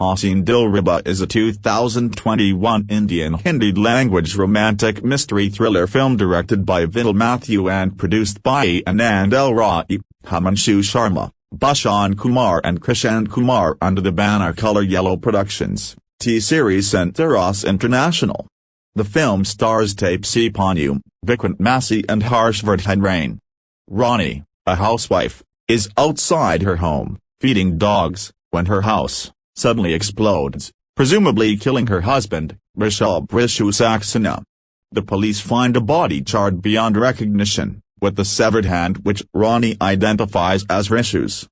Haseen Dillruba is a 2021 Indian Hindi-language romantic mystery thriller film directed by Vinil Mathew and produced by Aanand L, Himanshu Sharma, Bhushan Kumar and Krishan under the banner Color Yellow Productions, T-Series and Eros International. The film stars Taapsee Pannu, Vikrant, Massey and Harshvardhan. Rane, Rani, a housewife, is outside her home, feeding dogs, when her house suddenly explodes, presumably killing her husband, Rishab Saxena. The police find a body charred beyond recognition, with the severed hand which Rani identifies as Rishu's.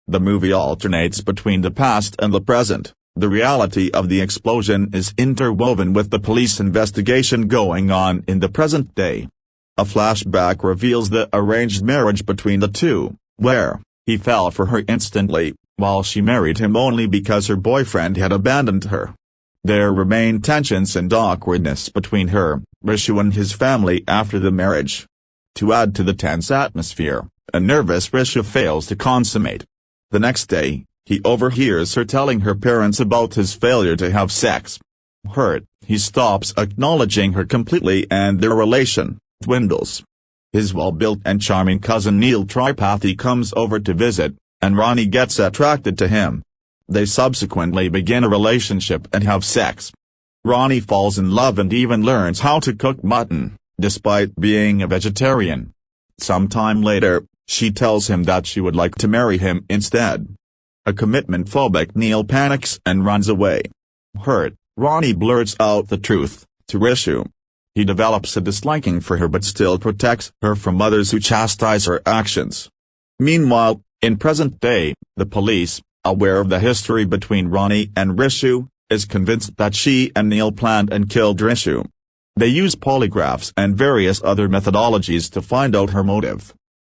The movie alternates between the past and the present. The reality of the explosion is interwoven with the police investigation going on in the present day. A flashback reveals the arranged marriage between the two, where he fell for her instantly, while she married him only because her boyfriend had abandoned her. There remain tensions and awkwardness between her, Rishu and his family after the marriage. To add to the tense atmosphere, a nervous Rishu fails to consummate. The next day, he overhears her telling her parents about his failure to have sex. Hurt, he stops acknowledging her completely and their relation dwindles. His well-built and charming cousin Neil Tripathi comes over to visit, and Rani gets attracted to him. They subsequently begin a relationship and have sex. Rani falls in love and even learns how to cook mutton, despite being a vegetarian. Sometime later, she tells him that she would like to marry him instead. A commitment-phobic Neil panics and runs away. Hurt, Rani blurts out the truth to Rishu. He develops a disliking for her but still protects her from others who chastise her actions. Meanwhile, in present day, the police, aware of the history between Rani and Rishu, is convinced that she and Neil planned and killed Rishu. They use polygraphs and various other methodologies to find out her motive.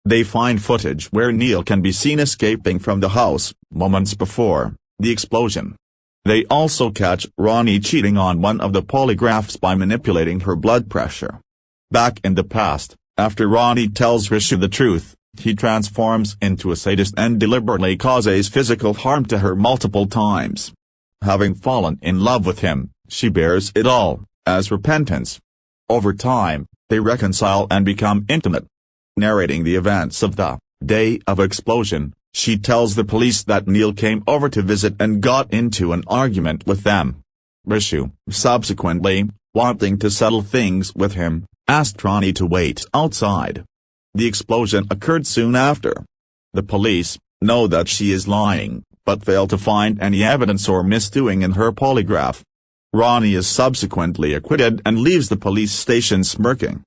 They find footage where Neil can be seen escaping from the house, moments before the explosion. They also catch Rani cheating on one of the polygraphs by manipulating her blood pressure. Back in the past, after Rani tells Rishu the truth, he transforms into a sadist and deliberately causes physical harm to her multiple times. Having fallen in love with him, she bears it all, as repentance. Over time, they reconcile and become intimate. Narrating the events of the day of explosion, she tells the police that Neil came over to visit and got into an argument with them. Rishu, subsequently, wanting to settle things with him, asked Rani to wait outside. The explosion occurred soon after. The police know that she is lying, but fail to find any evidence or misdoing in her polygraph. Rani is subsequently acquitted and leaves the police station smirking.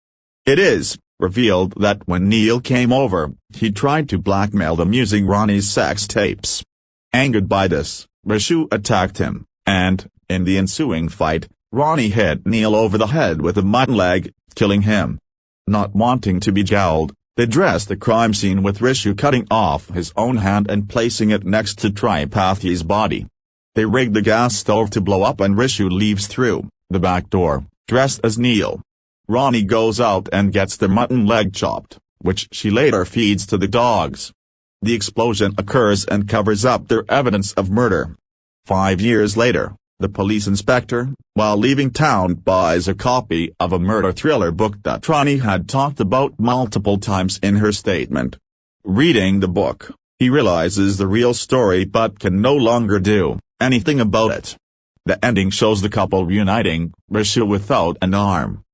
It is revealed that when Neil came over, he tried to blackmail them using Rani's sex tapes. Angered by this, Rishu attacked him, and, in the ensuing fight, Rani hit Neil over the head with a mutton leg, killing him. Not wanting to be jailed, they dress the crime scene with Rishu cutting off his own hand and placing it next to Tripathi's body. They rig the gas stove to blow up and Rishu leaves through the back door, dressed as Neil. Rani goes out and gets the mutton leg chopped, which she later feeds to the dogs. The explosion occurs and covers up their evidence of murder. 5 years later, the police inspector, while leaving town, buys a copy of a murder thriller book that Rani had talked about multiple times in her statement. Reading the book, he realizes the real story but can no longer do anything about it. The ending shows the couple reuniting, Rishu without an arm,